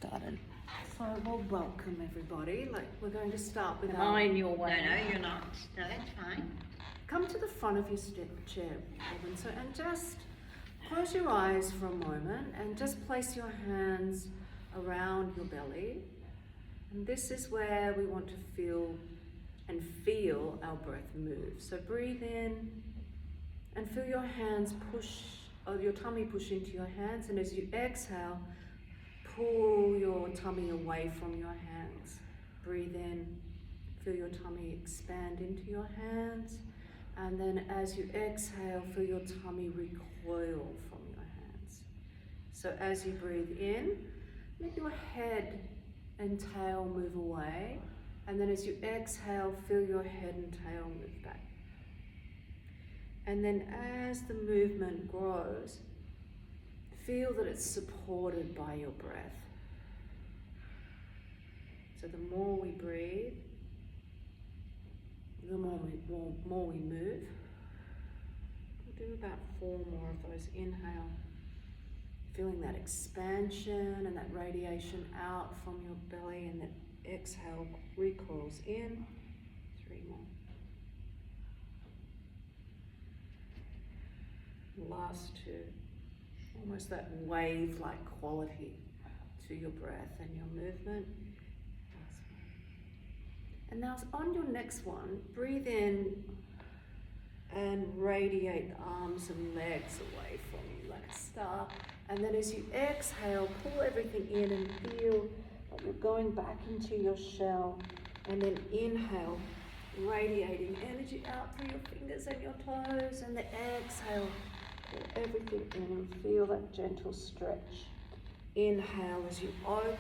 Started. So, well, welcome everybody. We're going to start with Am I in your way? No, you're not. No, that's fine. Come to the front of your chair, Robin. So, and just close your eyes for a moment and just place your hands around your belly. And this is where we want to feel our breath move. So breathe in and feel your hands your tummy push into your hands. And as you exhale, pull your tummy away from your hands. Breathe in, feel your tummy expand into your hands. And then as you exhale, feel your tummy recoil from your hands. So as you breathe in, let your head and tail move away. And then as you exhale, feel your head and tail move back. And then as the movement grows, feel that it's supported by your breath. So the more we breathe, the more we move. We'll do about 4 more of those. Inhale, feeling that expansion and that radiation out from your belly, and that exhale recoils in. 3 more. Last 2. Almost that wave-like quality to your breath and your movement. And now on your next one, breathe in and radiate the arms and legs away from you like a star. And then as you exhale, pull everything in and feel like you're going back into your shell. And then inhale, radiating energy out through your fingers and your toes. And then exhale, pull everything in and feel that gentle stretch. Inhale as you open.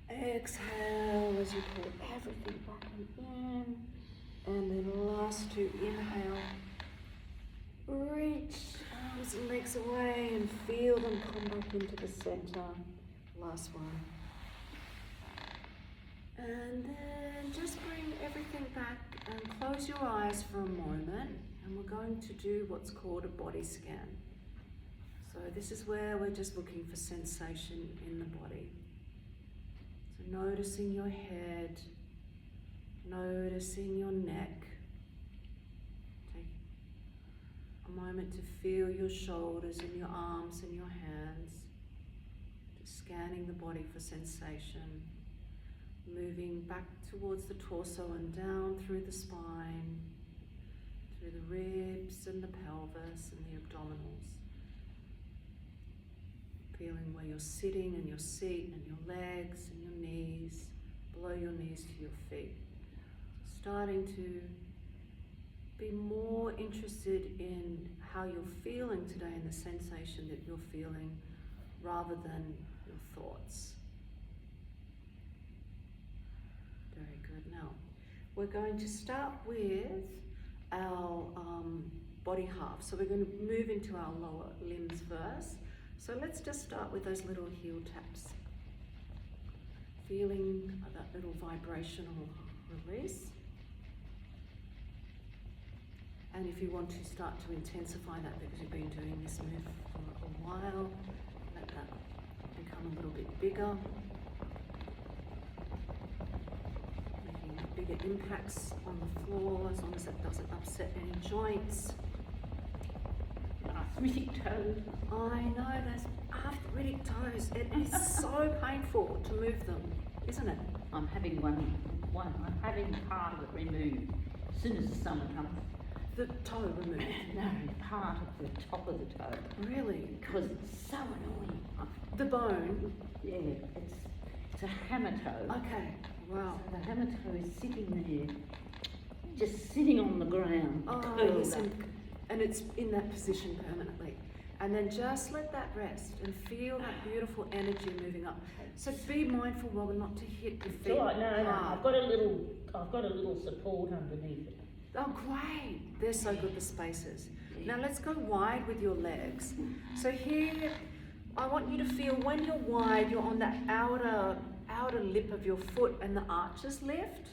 Exhale as you pull everything back in. And then last 2, inhale. Reach arms and legs away and feel them come back into the center. Last one. And then just bring everything back and close your eyes for a moment. And we're going to do what's called a body scan. So this is where we're just looking for sensation in the body. So noticing your head, noticing your neck. Take a moment to feel your shoulders and your arms and your hands. Just scanning the body for sensation. Moving back towards the torso and down through the spine, through the ribs and the pelvis and the abdominals. Feeling where you're sitting and your seat and your legs and your knees, below your knees to your feet. Starting to be more interested in how you're feeling today and the sensation that you're feeling rather than your thoughts. Very good. Now, we're going to start with our body half. So we're going to move into our lower limbs first. So let's just start with those little heel taps. Feeling that little vibrational release. And if you want to start to intensify that because you've been doing this move for a while, let that become a little bit bigger. Making bigger impacts on the floor as long as it doesn't upset any joints. Arthritic toes. I know, those arthritic toes. It is so painful to move them, isn't it? I'm having I'm having part of it removed as soon as the summer comes. The toe removed. No, part of the top of the toe. Really? Because it's so annoying. The bone? Yeah, it's a hammer toe. Okay, wow. So the hammer toe is sitting there, just sitting on the ground. Oh, curled yes, up. and it's in that position permanently. And then just let that rest and feel that beautiful energy moving up. So be mindful, Robin, not to hit your feet. It's all right, no, hard. I've got a little support underneath it. Oh, great. They're so good, the spaces. Now let's go wide with your legs. So here, I want you to feel when you're wide, you're on that outer lip of your foot and the arches lift.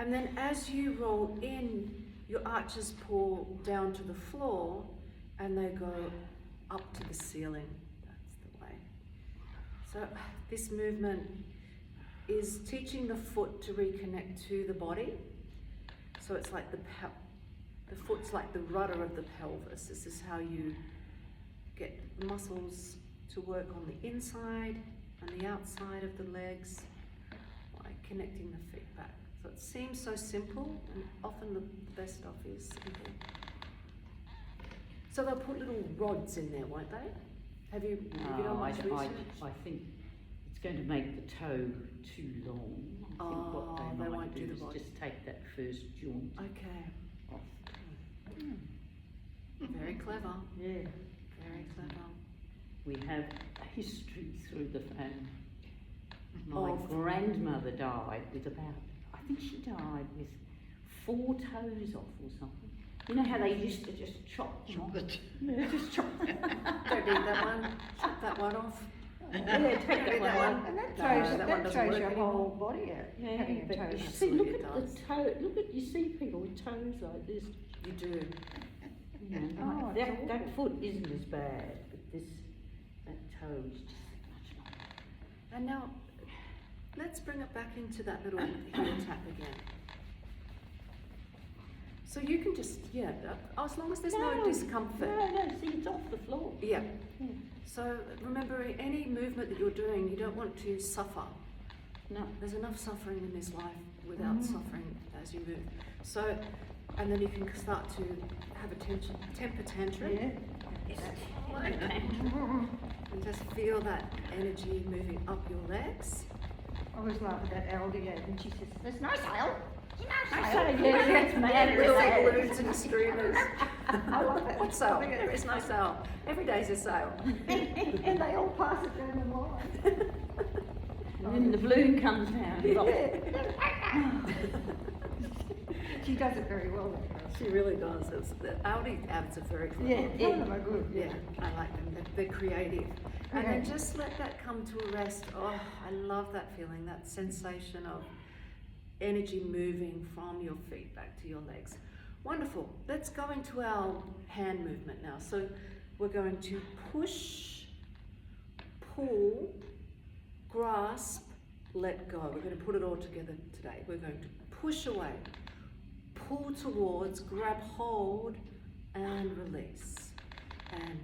And then as you roll in, your arches pull down to the floor and they go up to the ceiling. That's the way. So this movement is teaching the foot to reconnect to the body. So it's like the foot's like the rudder of the pelvis. This is how you get the muscles to work on the inside and the outside of the legs by connecting the feet back. So it seems so simple, and often the best stuff is simple. So they'll put little rods in there, won't they? Have you done much research? I think it's going to make the toe too long. I think what they they might won't do the is body. just take that first joint Okay, off. very clever, Yeah. very clever. We have a history through the family. My Of- grandmother died with about, I think she died with 4 toes off or something. You know how they used to just chop them off? Yeah, just chop them. Don't need that one, chop that one off. Yeah, take Don't that need one that out. one. And that No, throws, that one that doesn't throws work your anymore. whole body out, Yeah, having a but toe. you see, Absolutely look it at does. the toe. Look at, you see people with toes like this. You do. You know, Oh, like it's that awful. foot isn't as bad, but that toe is just much longer. And now, let's bring it back into that little heel tap again. So you can just, as long as there's no discomfort. No, see, it's off the floor. Yeah. Yeah. So remember, any movement that you're doing, you don't want to suffer. No. There's enough suffering in this life without suffering as you move. So, and then you can start to have a temper tantrum. And just feel that energy moving up your legs. I always laugh at that Aldi ad, and she says, "There's no sale. There's no I sale." say, yeah, that's mad. Little Really. balloons and streamers. I love that. What sale? There is no sale. Every day's a sale. And they all pass it down the line. And then the balloon comes down. She does it very well, that girl. She really does. The Aldi ads are very clever. Yeah, some of them are good. Yeah, I like them. They're creative. And then Creative. just let that come to a rest. Oh, I love that feeling, that sensation of energy moving from your feet back to your legs. Wonderful. Let's go into our hand movement now. So we're going to push, pull, grasp, let go. We're going to put it all together today. We're going to push away, pull towards, grab hold, and release. And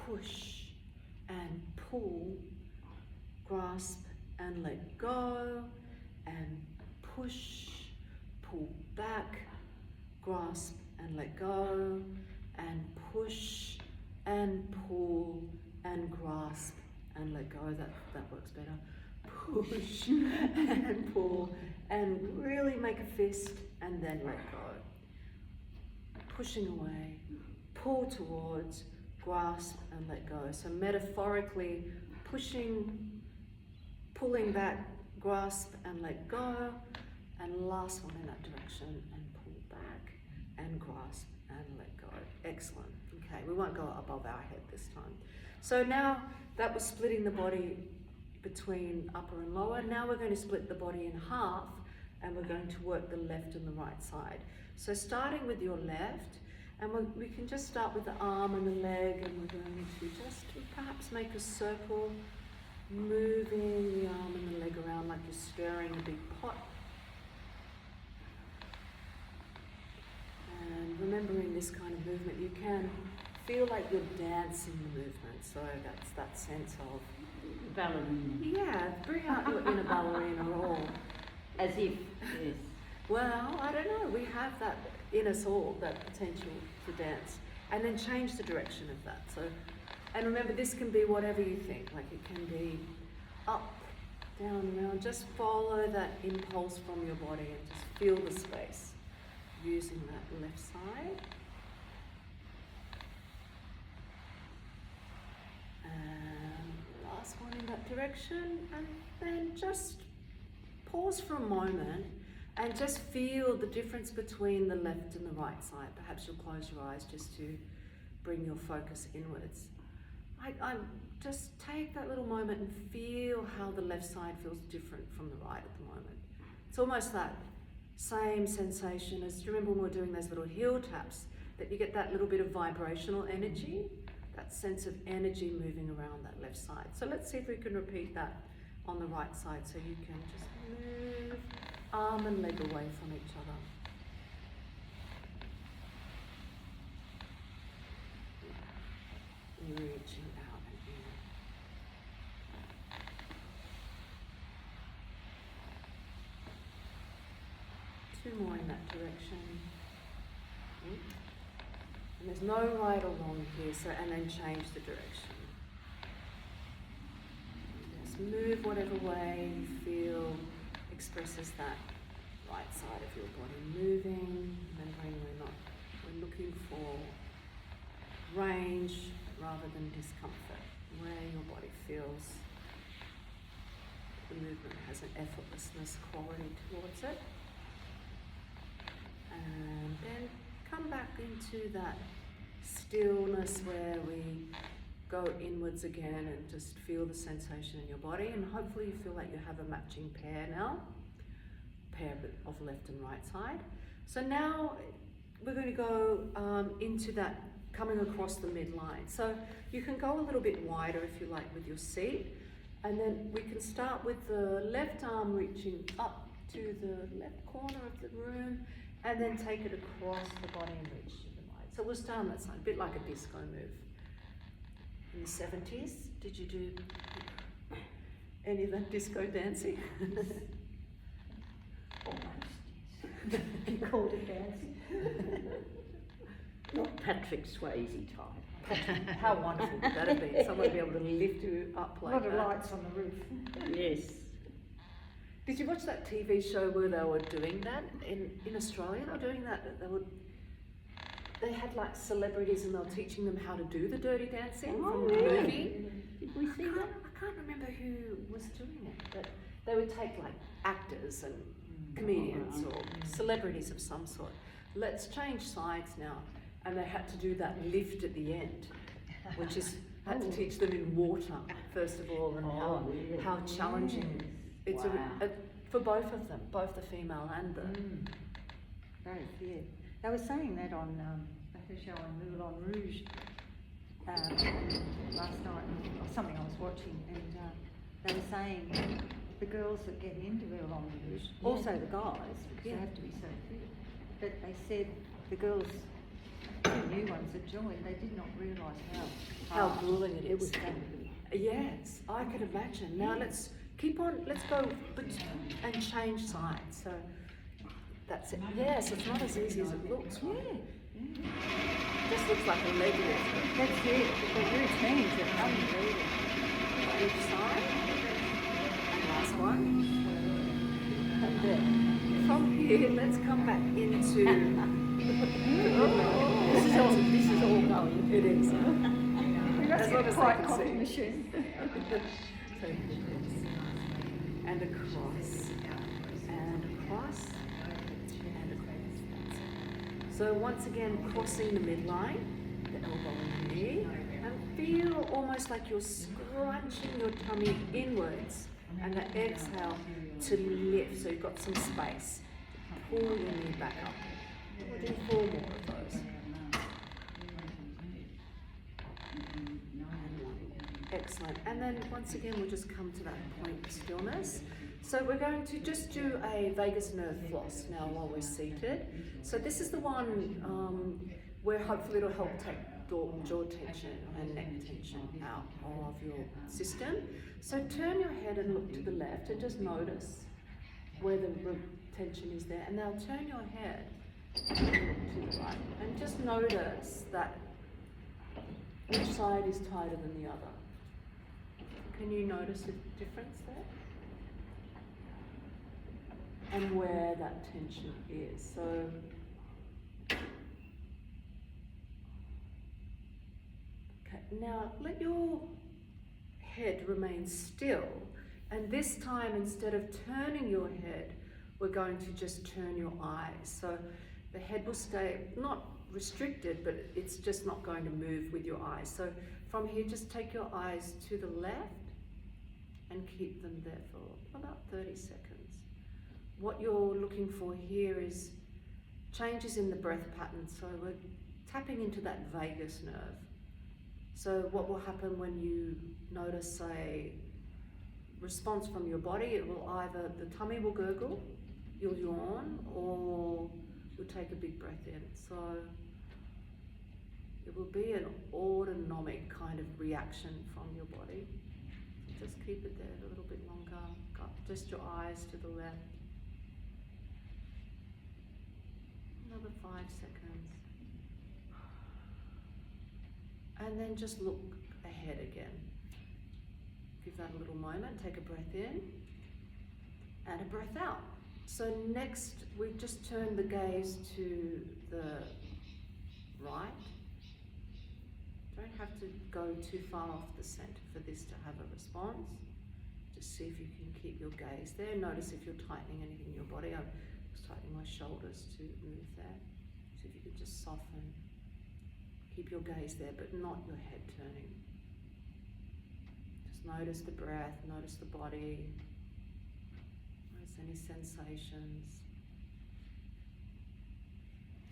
push and pull, grasp and let go, and push, pull back, grasp and let go, and push and pull and grasp and let go. That works better. Push and pull and really make a fist and then let go. Pushing away, pull towards, grasp and let go. So metaphorically, pushing, pulling back, grasp and let go, and last one in that direction, and pull back and grasp and let go. Excellent. Okay, we won't go above our head this time. So now that was splitting the body between upper and lower. Now we're going to split the body in half, and we're going to work the left and the right side. So starting with your left, and we can just start with the arm and the leg, and we're going to just perhaps make a circle, moving the arm and the leg around like you're stirring a big pot. And remembering this kind of movement, you can feel like you're dancing the movement. So that's that sense of, Ballerina. bring out your inner ballerina or, As if, yes. well, I don't know, we have that in us all, that potential to dance. And then change the direction of that. So, and remember, this can be whatever you think, like it can be up, down, around. Just follow that impulse from your body and just feel the space using that left side. And last one in that direction, and then just pause for a moment and just feel the difference between the left and the right side. Perhaps you'll close your eyes just to bring your focus inwards. I just take that little moment and feel how the left side feels different from the right at the moment. It's almost that same sensation as, do you remember when we were doing those little heel taps, that you get that little bit of vibrational energy? that sense of energy moving around that left side. So let's see if we can repeat that on the right side. So you can just move arm and leg away from each other. Reaching out and in. 2 more in that direction. And there's no right or wrong here, so and then change the direction. Just move whatever way you feel expresses that right side of your body moving. Remembering we're looking for range rather than discomfort, where your body feels the movement has an effortlessness quality towards it. And then come back into that stillness where we go inwards again and just feel the sensation in your body, and hopefully you feel like you have a matching pair now, pair of left and right side. So now we're going to go into that coming across the midline. So you can go a little bit wider if you like with your seat, and then we can start with the left arm reaching up to the left corner of the room, and then take it across the body and reach to the right. So we'll start on that side, a bit like a disco move. In the 70s, did you do any of that disco dancing? Almost, yes. You called it dancing. Not Patrick Swayze type. How wonderful would that have been? Someone would be able to lift you up A like lot of that. lights on the roof. Yes. Did you watch that TV show where they were doing that in Australia? They were doing that. They had like celebrities and they were teaching them how to do the dirty dancing from the really? movie. Did we see that? I can't remember who was doing it, but they would take like actors and comedians or celebrities of some sort. Let's change sides now. And they had to do that lift at the end, which is, had to teach them in water, first of all, and how challenging. It's for both of them, both the female and the... Both, yeah. They were saying that on the show on Moulin Rouge last night, or something I was watching, and they were saying the girls that get into Moulin Rouge, also the guys, because they have to be so fit, but they said the girls, the new ones that joined, they did not realise How grueling it is. was going to be. Yes, I can imagine. Now let's keep on, let's go and change sides. So that's it. Yes, it's not as easy as it looks. Yeah. Just looks like a leg lift. That's it. The routines are unbelievable. Each side. And last one. And then from here, let's come back into... This is all going. It is. That's As long as quite they can coffee see. machine. So and across, and across, and across. So once again, crossing the midline, the elbow and the knee, and feel almost like you're scrunching your tummy inwards, and the exhale to lift, so you've got some space. Pull your knee back up. We'll do 4 more of those. Excellent. And then once again, we'll just come to that point of stillness. So we're going to just do a vagus nerve floss now while we're seated. So this is the one where hopefully it'll help take jaw tension and neck tension out of your system. So turn your head and look to the left and just notice where the tension is there. And now turn your head and look to the right. And just notice that each side is tighter than the other. Can you notice the difference there? And where that tension is. So okay, now let your head remain still, and this time instead of turning your head, we're going to just turn your eyes. So the head will stay not restricted, but it's just not going to move with your eyes. So from here, just take your eyes to the left and keep them there for about 30 seconds. What you're looking for here is changes in the breath pattern. So we're tapping into that vagus nerve. So what will happen when you notice a response from your body? It will either, the tummy will gurgle, you'll yawn, or you'll take a big breath in. So it will be an autonomic kind of reaction from your body. So just keep it there a little bit longer. Just your eyes to the left. Another 5 seconds. And then just look ahead again. Give that a little moment, take a breath in and a breath out. So next, we just turn the gaze to the right. Don't have to go too far off the center for this to have a response. Just see if you can keep your gaze there. Notice if you're tightening anything in your body. I'm just tightening my shoulders to move there. So if you could just soften. Keep your gaze there, but not your head turning. Just notice the breath, notice the body, notice any sensations.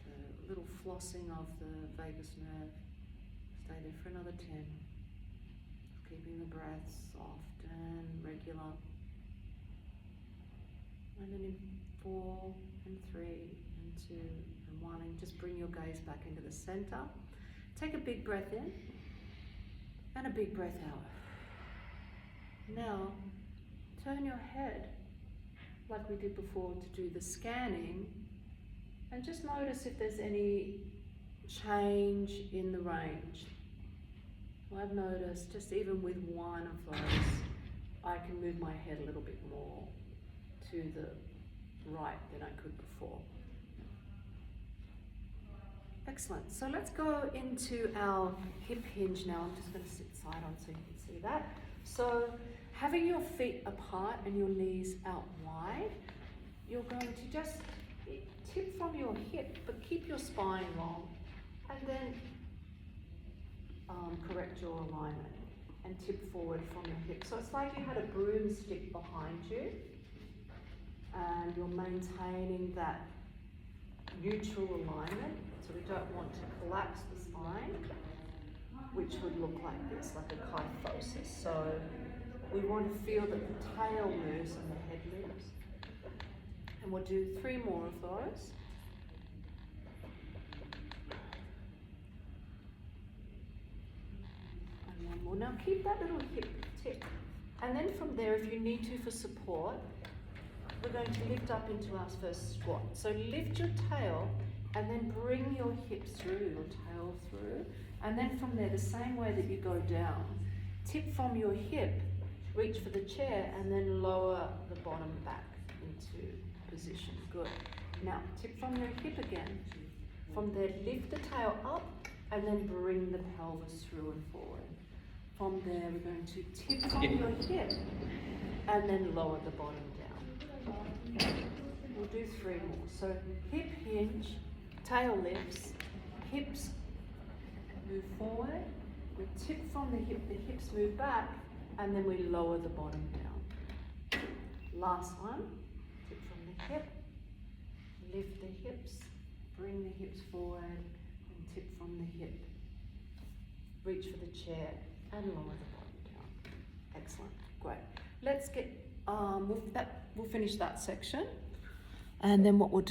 The little flossing of the vagus nerve. Stay there for another 10. Keeping the breath soft and regular. And then in 4 and 3 and 2 and 1, and just bring your gaze back into the center. Take a big breath in and a big breath out. Now, turn your head like we did before to do the scanning, and just notice if there's any change in the range. I've noticed just even with one of those, I can move my head a little bit more to the right than I could before. Excellent. So let's go into our hip hinge now. I'm just going to sit side on so you can see that. So having your feet apart and your knees out wide, you're going to just tip from your hip, but keep your spine long, and then correct your alignment and tip forward from your hip. So it's like you had a broomstick behind you and you're maintaining that neutral alignment. So we don't want to collapse the spine, which would look like this, like a kyphosis. So we want to feel that the tail moves and the head moves. And we'll do 3 more of those. And 1 more. Now keep that little hip tip. And then from there, if you need to for support, we're going to lift up into our first squat. So lift your tail and then bring your hips through, your tail through. And then from there, the same way that you go down, tip from your hip, reach for the chair, and then lower the bottom back into position. Good. Now, tip from your hip again. From there, lift the tail up and then bring the pelvis through and forward. From there, we're going to tip from your hip and then lower the bottom down. We'll do 3 more. So hip hinge, tail lifts, hips move forward, we tip from the hips move back, and then we lower the bottom down. Last one, tip from the hip, lift the hips, bring the hips forward, and tip from the hip. Reach for the chair and lower the bottom down. Excellent, great. Let's get, we'll finish that section, and then what we'll do